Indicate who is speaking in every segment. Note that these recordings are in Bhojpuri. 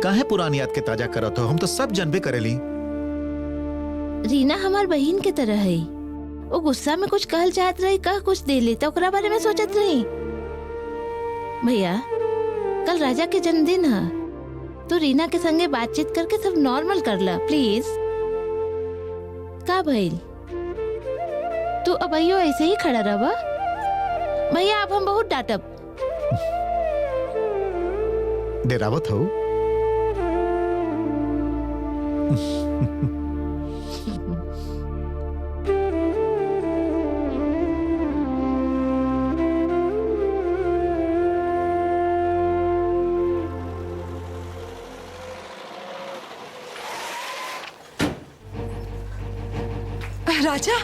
Speaker 1: काहे पुरानी याद के ताजा करत हो? हम तो सब जानबे करेली।
Speaker 2: रीना हमार बहन के तरह है। वो गुस्सा में कुछ कहल चाहत रही, कह कुछ दे ले तो ओकरा बारे में सोचत रही। भैया कल राजा के जन्मदिन है, तो रीना के संगे बातचीत करके सब नॉर्मल कर ला प्लीज। का भइल? तू अबैयो ऐसे ही खड़ा रहा। भैया अब हम बहुत डांटब।
Speaker 1: डेरावत हो?
Speaker 3: राजा,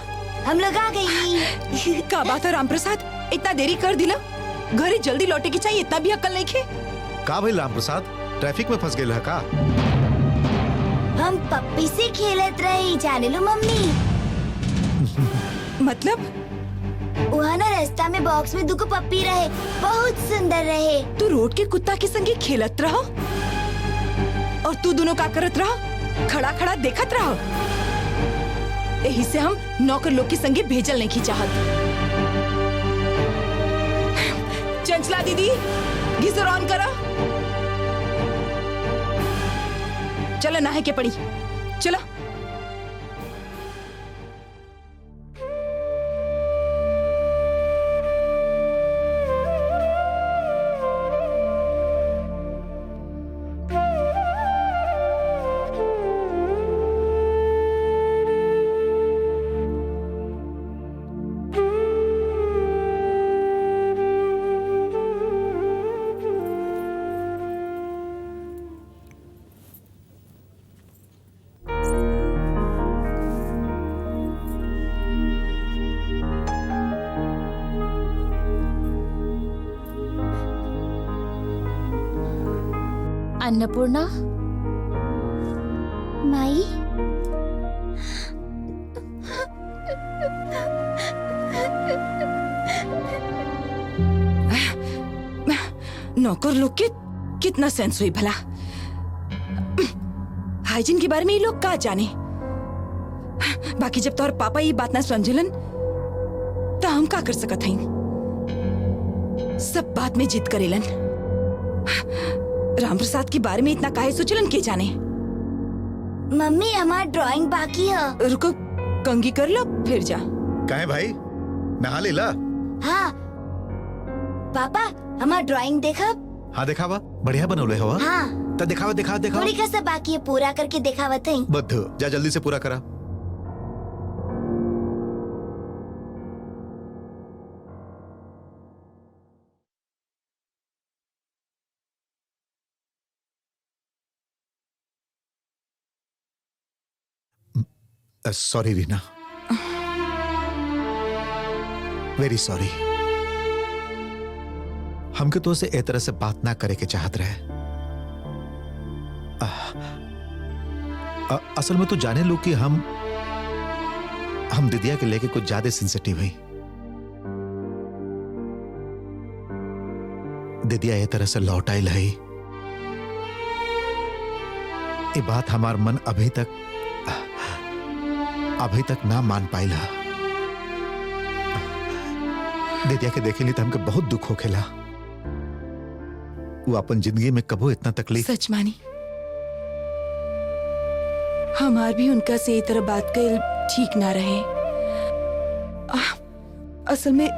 Speaker 4: हम लोग आ गई।
Speaker 3: का बात है राम प्रसाद, इतना देरी कर दिला? घरे जल्दी लौटे की चाहिए, इतना भी अक्ल नहीं खे?
Speaker 1: का भइल राम प्रसाद, ट्रैफिक में फंस गेल है का?
Speaker 4: हम पप्पी से खेलत रही, जाने लो मम्मी।
Speaker 3: मतलब?
Speaker 4: वहाँ ना रास्ता में बॉक्स में दुगो पप्पी रहे, बहुत सुंदर रहे।
Speaker 3: तू रोड के कुत्ता के संगे खेलत रहा और तू दोनों का करत रहा? खड़ा खड़ा देखत रहा। यही से हम नौकर लोग के संगे भेजल नहीं की चाहत। चंचला दीदी, गीजर ऑन करा। चलो नहाए के पड़ी, चलो।
Speaker 2: अन्नपूर्णा,
Speaker 4: माई,
Speaker 3: नौकर लोग के कितना सेंस हुई भला। हाइजीन के बारे में ये लोग का जाने। बाकी जब तोहर पापा ये बात ना समझलन तो हम का कर सकत हई। सब बात में जिद करेलन। राम प्रसाद के बारे में इतना काहे सोचलन के जाने।
Speaker 4: मम्मी हमार ड्राइंग बाकी है।
Speaker 3: रुको, कंगी कर लो फिर जा।
Speaker 1: काहे भाई, नहा ले ला।
Speaker 4: हाँ पापा, हमार ड्राइंग देखा?
Speaker 1: हाँ दिखावा, बढ़िया बनौले हो।
Speaker 4: हाँ
Speaker 1: तो दिखावा दिखावा दिखावा।
Speaker 4: थोड़ी का सब बाकी है, पूरा करके दिखावत हई।
Speaker 1: बद्ध, जा जल्दी से पूरा करा। Sorry Reena, very sorry. हमके तो से ए तरह से बात ना करे के चाहत रहे। असल में तो जाने लो कि हम दिदिया के लेके कुछ ज्यादा सेंसिटिव हैं। दिदिया ए तरह से लौट आइल है, ये बात हमार मन अभी तक ना मान पाइल है। दिदिया के देखे ली तो हमके बहुत दुख होखेला। वो अपन जिंदगी में कबो इतना तकलीफ।
Speaker 3: सच मानी, हमार भी उनका से तरह बात कर ठीक ना रहे। असल में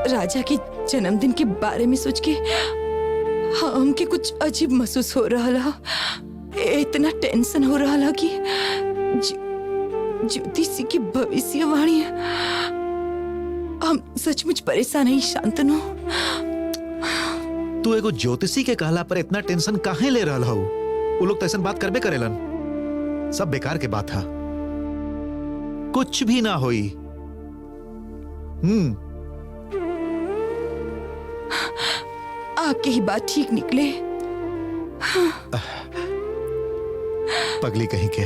Speaker 3: राजा के जन्मदिन के बारे में सोच के हमके कुछ अजीब महसूस हो रहा ला। इतना टेंशन हो रहा ला कि ज्योतिषी की भविष्यवाणी। हम सचमुच परेशान है शांतनु।
Speaker 1: तू एगो ज्योतिषी के कहला पर इतना टेंशन काहे ले रहा हो? वो लोग तो ऐसा बात करबे करेलन। सब बेकार के बात है, कुछ भी ना होई।
Speaker 3: आपके ही बात ठीक निकले।
Speaker 1: पगली कहीं के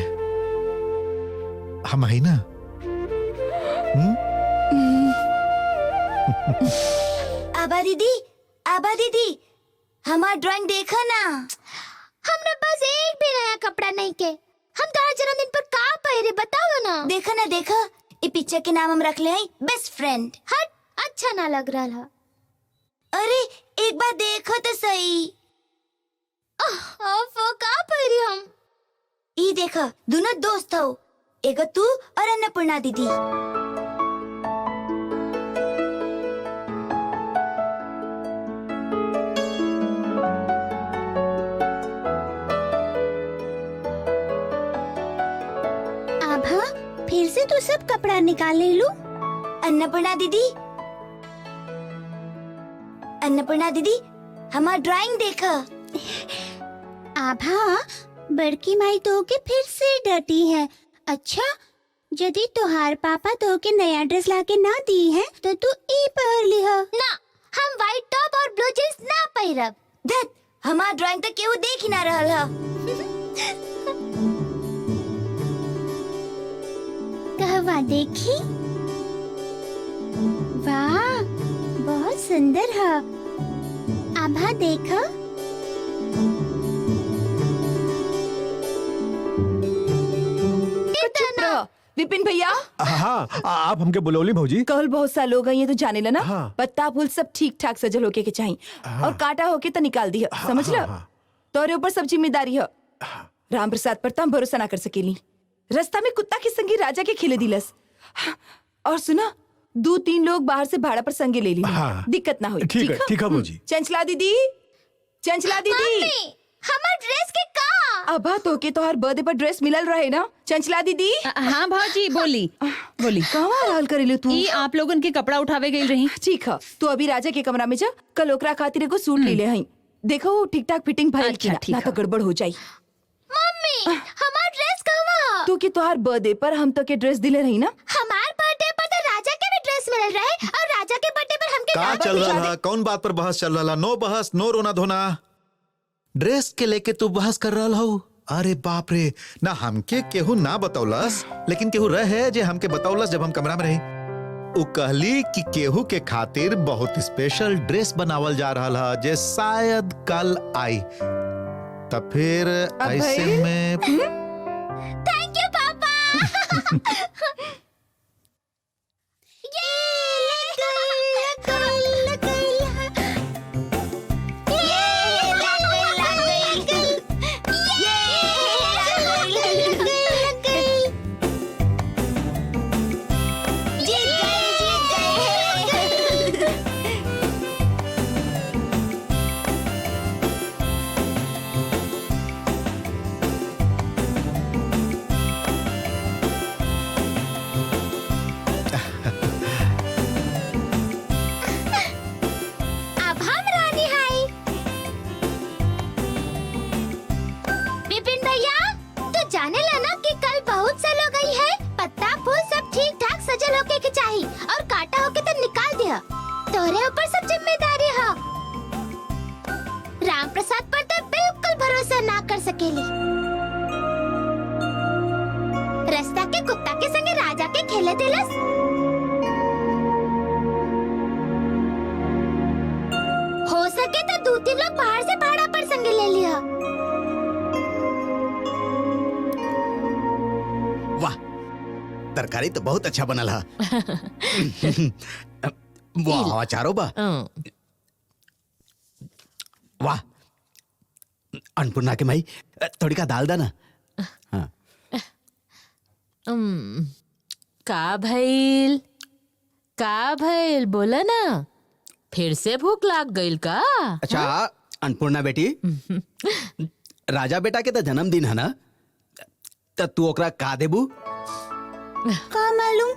Speaker 1: हम ही ना।
Speaker 4: आबा दीदी, हमार ड्राइंग देखा ना। हमने बस एक भी नया कपड़ा नहीं के। हम तुम्हारे जन्मदिन पर का पहरे बताओ ना। देखा ना देखा, ये पिक्चर के नाम हम रख ले बेस्ट फ्रेंड। हट, अच्छा ना लग रहा है। अरे एक बार देखो तो सही। वो का पहरी हम? ये देखा, दोनों दोस्त हो, एगो तू और अन्नपूर्णा दीदी। आभा, फिर से तू सब कपड़ा निकाल ले लू। अन्नपूर्णा दीदी, अन्नपूर्णा दीदी, हमारा ड्राइंग देखा। आभा, बड़की माई तो के फिर से डटी है। अच्छा, यदि तुहार पापा तो के नया ड्रेस लाके ना दी है तो तू ई पहन लिहा। ना, हम व्हाइट टॉप और ब्लू जींस ना पहरब। धत, हमार ड्राइंग तो केहू देख ही ना रहल ह। कहवा देखी? वाह, बहुत सुंदर है। आभा देखा।
Speaker 3: चुप रहो। विपिन भैया,
Speaker 5: हाँ, आप हमके बुलौली भौजी।
Speaker 3: कल बहुत साल हो गए, ये तो जाने ला ना।
Speaker 5: हाँ।
Speaker 3: पत्ता फूल सब ठीक ठाक सजल होके के चाहिए। और काटा होके तो निकाल दी है, समझ लो। तोरे ऊपर सब जिम्मेदारी है। राम प्रसाद पर तुम भरोसा ना कर सकेली। रास्ता में कुत्ता के संगी राजा के खिले दिलस। और सुना, 2-3 लोग बाहर से भाड़ा पर संगे ले ली।
Speaker 5: हाँ।
Speaker 3: दिक्कत ना हुई।
Speaker 5: ठीक है भौजी।
Speaker 3: चंचला दीदी, चंचला दीदी,
Speaker 4: हमार ड्रेस के का?
Speaker 3: अबा तो के तोहर बर्थडे पर ड्रेस मिलल रहे ना। चंचला दीदी,
Speaker 6: हाँ भाजी, बोली।
Speaker 3: कहवा हाल करेले तू?
Speaker 6: ई आप लोगन के कपड़ा उठावे गई रही।
Speaker 3: ठीक है, तू अभी राजा के कमरा में जा। कल ओकरा खातिर एगो सूट ले ले हई। देखो वो ठीक ठाक फिटिंग भइल
Speaker 6: अच्छा,
Speaker 3: कि ना,
Speaker 6: ठीक
Speaker 3: ना तो
Speaker 6: है।
Speaker 3: गड़बड़ हो जाई।
Speaker 4: मम्मी, हमार ड्रेस कहवा?
Speaker 3: तू के तोहार बर्थडे पर हम तो के ड्रेस दिले रही ना।
Speaker 4: हमार बर्थडे पर तो राजा के भी ड्रेस मिल रहे और राजा के बर्थडे पर हमके
Speaker 1: का
Speaker 4: ना
Speaker 1: चल
Speaker 4: मिली।
Speaker 1: रहा? कौन बात पर बहस चल रहा? नो बहस, नो रोना धोना। ड्रेस के लेके तू बहस कर रहा हो? अरे बाप रे, ना हमके केहू ना बतौलस, लेकिन केहू रहे जे हमके बतौलस जब हम कमरा में रही। उ कहली कि केहू के खातिर बहुत स्पेशल ड्रेस बनावल जा रहा है, जे शायद कल आई। तब फिर ऐसे
Speaker 3: भाई?
Speaker 1: में
Speaker 4: थैंक यू पापा। अब हम रानी हाई। विपिन भैया, तू जाने ला ना कि कल बहुत से लोग आई है। पत्ता फूल सब ठीक ठाक सजल होके के चाहिए और काटा होके तो निकाल दिया। तोरे ऊपर सब जिम्मेदारी है। राम प्रसाद पर तो बिल्कुल भरोसा ना कर सकेली। रास्ता के कुत्ता के संगे राजा के खेले दिलस। हो सके तो 2-3 लोग बाहर से भाड़ा पर संगे ले लिया।
Speaker 7: वाह, तरकारी तो बहुत अच्छा बनल है। वाह, अचारो बा। वाह, अन्नपूर्णा के माई थोड़ी का दाल दा ना। हाँ।
Speaker 2: का भइल बोला ना। फिर से भूख लाग गइल का?
Speaker 7: अच्छा, अन्नपूर्णा बेटी, राजा बेटा के तो जन्मदिन है ना, तो तू ओकरा का देबू?
Speaker 4: का मालूम,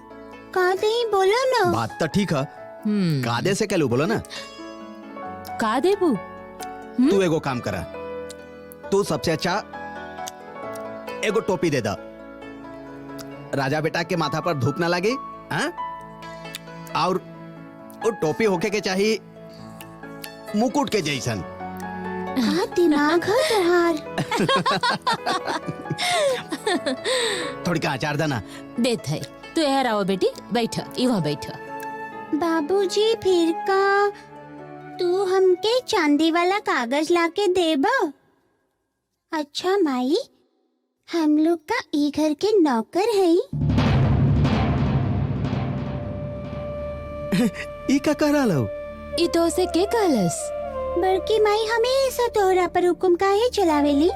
Speaker 4: का दे बोलो ना।
Speaker 7: बात तो ठीक है, का दे से कहलू बोलो ना।
Speaker 2: का देबू?
Speaker 7: तू एगो काम करा, तू सबसे अच्छा एगो टोपी दे दा। राजा बेटा के माथा पर धूप ना लगे। हाँ? और वो टोपी होके के चाहिए मुकुट के जैसन।
Speaker 4: का दिमाग है तुहार।
Speaker 7: थोड़ी का अचार देना।
Speaker 2: देत है। तू यहाँ आओ बेटी, बैठ, इहाँ बैठ।
Speaker 4: बाबूजी, फिर का तू हमके चांदी वाला कागज लाके देबा? अच्छा माई, हम लोग का ई घर के नौकर है।
Speaker 7: ई का कह रहा
Speaker 3: ई तो से के कहलस?
Speaker 4: बड़की माई हमेशा तोहरा पर हुकुम काहे चलावेली?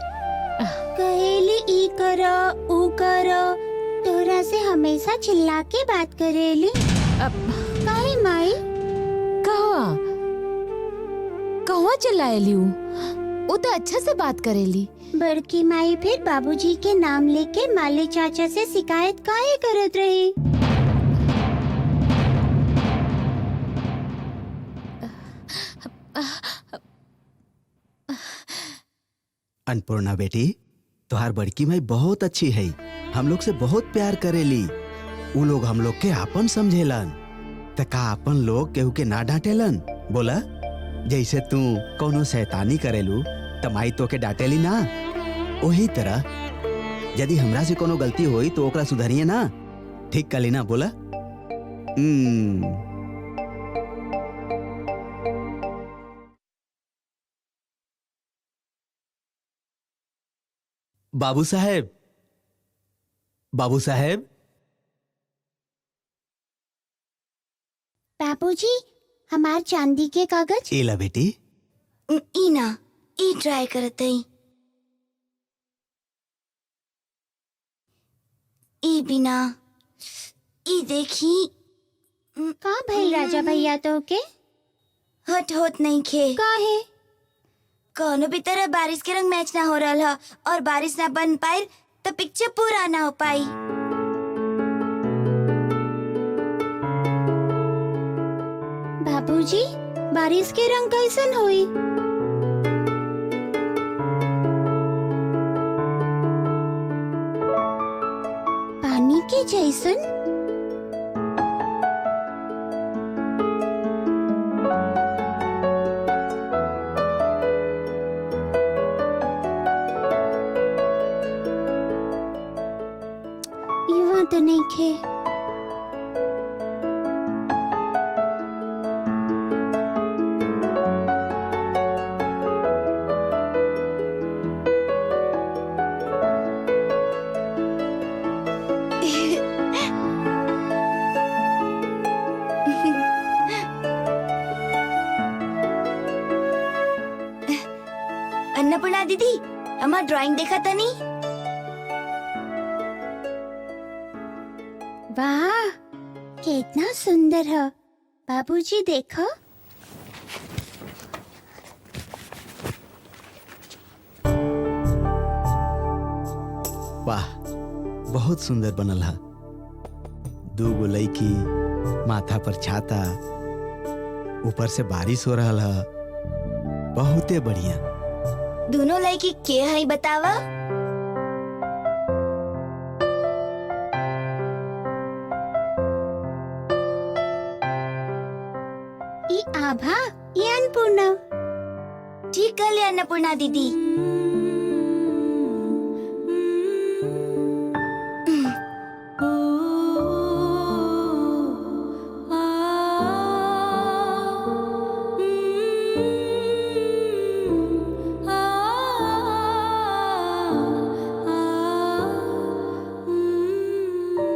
Speaker 4: कहेली ई करो ऊ करो, तोहरा से हमेशा चिल्ला के बात करेली। काहे माई?
Speaker 3: कहवा चिल्लाएली? वो तो अच्छा से बात करेली।
Speaker 4: बड़की माई फिर बाबूजी के नाम लेके माली चाचा से शिकायत काहे करत रही?
Speaker 7: अन्नपूर्णा बेटी, तुहार बड़की माई बहुत अच्छी है, हम लोग से बहुत प्यार करेली। उ लोग हम लोग के आपन समझेलन। त का अपन लोग केहू के ना डांटेलन? बोला, जैसे तू कोनो शैतानी करेलू त माई तो के डांटेली ना, वही तरह यदि हमरा से कोनो गलती होई तो ओकरा सुधारिए ना, ठीक कली ना? बोला। बाबू साहेब, बाबू साहेब।
Speaker 4: बाबूजी, हमार चांदी के कागज।
Speaker 7: एला बेटी।
Speaker 4: ई ना, ई ट्राई करत हई। ई बिना, ई देखी। का भइल राजा भैया तो के? हट होत नहीं खे। काहे? कोनो भी तरह बारिश के रंग मैच ना हो रहा है, और बारिश ना बन पाए तो पिक्चर पूरा ना हो पाई। बाबूजी, बारिश के रंग कैसन होई? पानी के जैसन? युवा तो नहीं खे। अन्नपूर्णा दीदी, हमार ड्राइंग देखा था नहीं? वाह, कितना सुंदर है। बाबूजी देखो।
Speaker 7: वाह, बहुत सुंदर बनल है। दो गो लड़की, माथा पर छाता, ऊपर से बारिश हो रहा है, बहुते बढ़िया।
Speaker 4: दोनों लड़की के है बतावा? ये आभा, ये अन्नपूर्णा। ठीक कर लिया अन्नपूर्णा दीदी।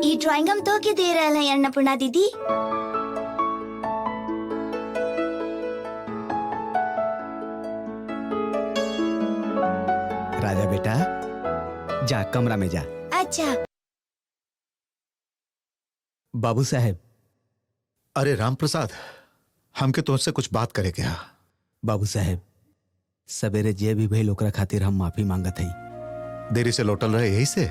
Speaker 4: ये ड्राइंग हम तो के दे रहे हैं अन्नपूर्णा दीदी।
Speaker 7: राजा बेटा, जा कमरा में जा।
Speaker 4: अच्छा।
Speaker 7: बाबू साहेब।
Speaker 1: अरे राम प्रसाद, हमके तुझसे कुछ बात करे क्या?
Speaker 7: बाबू साहेब, सवेरे जे भी भइल ओकरा खातिर हम माफी मांगत हई।
Speaker 1: देरी से लौटल रहे यही से?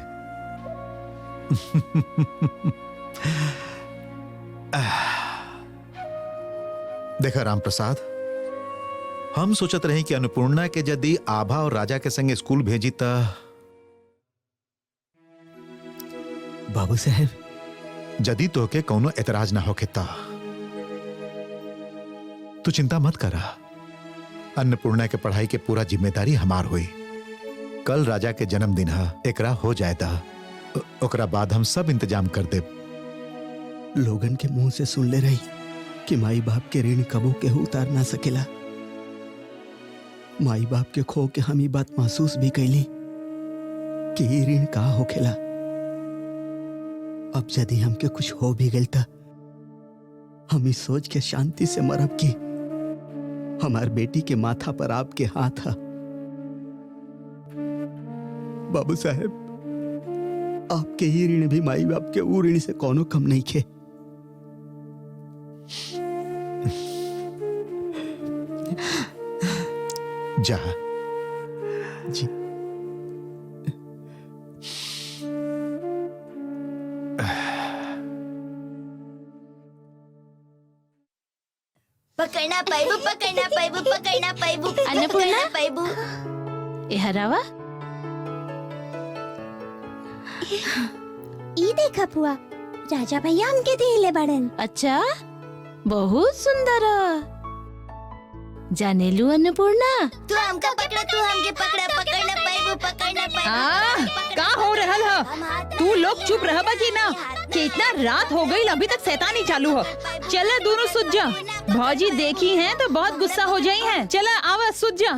Speaker 1: देखा राम प्रसाद, हम सोचत रहे कि अन्नपूर्णा के यदि आभा और राजा के संग स्कूल भेजी त।
Speaker 7: बाबू साहेब,
Speaker 1: यदि तो के कौनो एतराज ना होके ता तू चिंता मत करा। अन्नपूर्णा के पढ़ाई के पूरा जिम्मेदारी हमार हुई। कल राजा के जन्मदिन है, एकरा हो जाएगा, ओकरा बाद हम सब इंतजाम कर दे।
Speaker 7: लोगन के मुंह से सुन ले रही कि माई बाप के ऋण कबो के उतार ना सकेला। माई बाप के खो के हम ये बात महसूस भी कैली। कि ई ऋण का होखेला। अब यदि हमके कुछ हो भी गइल त हम इस सोच के शांति से मरब कि हमार बेटी के माथा पर आपके हाथ है। बाबू साहेब, आपके ही ऋण भी माई बाप के ऊ ऋण से कोनो कम नहीं खे।
Speaker 1: जा
Speaker 7: जी
Speaker 4: पकड़ना पाइबू, पकड़ना पाइबू, पकड़ना पाइबू,
Speaker 2: अन्नपूर्णा?
Speaker 4: पकड़ना पाइबू।
Speaker 2: ए हरावा,
Speaker 4: ई देखा पुआ, राजा भैया हमके दिले बड़न।
Speaker 2: अच्छा बहुत सुंदर ह। जानेलू अन्नपूर्णा?
Speaker 4: तू हमका पकड़ा, तू हमके पकड़ा, पकड़ना पाइबू, पकड़ना पाइबू।
Speaker 6: का हो रहल ह? तू लोग चुप रहबा कि ना? कितना रात हो गई, अभी तक शैतानी चालू है। चला दोनों सुत जा। भौजी देखी हैं तो बहुत गुस्सा हो जाई हैं। चला आवा सुत जा।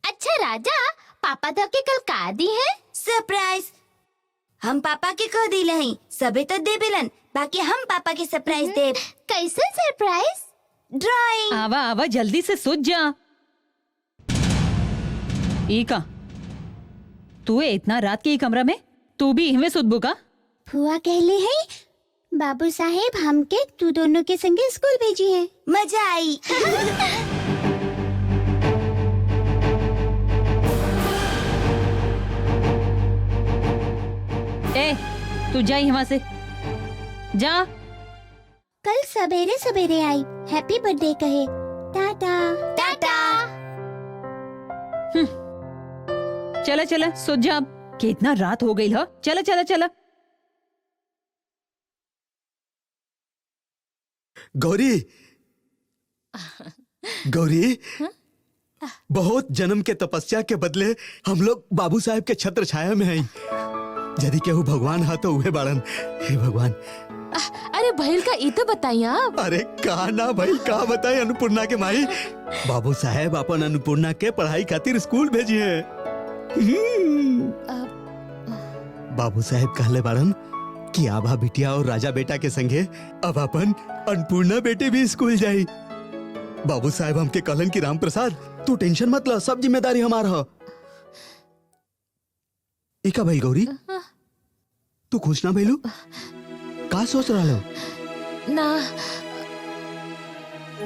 Speaker 4: अच्छा राजा, पापा तो के कल का दी है? सरप्राइज। हम पापा के कह दिले हई, सबे तो दे बिलन, बाकी हम पापा के सरप्राइज दे। कैसे सरप्राइज? ड्राइंग।
Speaker 6: आवा आवा जल्दी से सुत जा। ई का तू इतना रात के ई कमरा में, तू भी इहमे सुतबू का?
Speaker 4: फुआ कहले है बाबू साहेब हमके तू दोनों के संगे स्कूल भेजी है। मजा आई।
Speaker 6: ए तू जा यहाँ से जा।
Speaker 4: कल सवेरे सवेरे आई, हैप्पी बर्थडे कहे। टाटा टाटा।
Speaker 6: चला चला सुत जा। अब कितना रात हो गई है। चला चला चला।
Speaker 7: गौरी, गौरी, बहुत जन्म के तपस्या के बदले हम लोग बाबू साहब के छत्र छाया में हैं। यदि केहू भगवान हा तो उहे बाड़न। हे भगवान।
Speaker 8: अरे भैल का ई तो बताइए आप।
Speaker 7: अरे का ना भाई, का बताए अन्नपूर्णा के माई। बाबू साहब अपन अन्नपूर्णा के पढ़ाई खातिर स्कूल भेजी है। बाबू साहब कहले बाड़न कि आभा बिटिया और राजा बेटा के संगे अब अपन अन्नपूर्णा बेटे भी स्कूल जाई। बाबू साहब हमके कहलन कि राम प्रसाद तू टेंशन मत लो, सब जिम्मेदारी हमार ह। इका भाई गौरी, तू खुश ना भइलू? का सोच रहा लो?
Speaker 8: ना,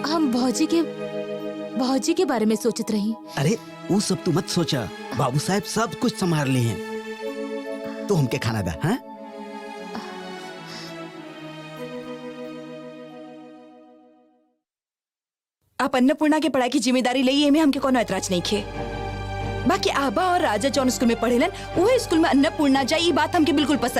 Speaker 8: हम भौजी के बारे में सोचत रही।
Speaker 7: अरे वो सब तू मत सोचा, बाबू साहब सब कुछ संभाल ले हैं। तो हमके खाना दा। हाँ?
Speaker 3: आप अन्नपूर्णा के पढ़ाई की जिम्मेदारी लई, में हमके कोनो ऐतराज नहीं खे। बाकी आबा और राजा जौन स्कूल में पढ़ेलन, वही स्कूल में अन्नपूर्णा जाई, ई बात हमके बिल्कुल पसंद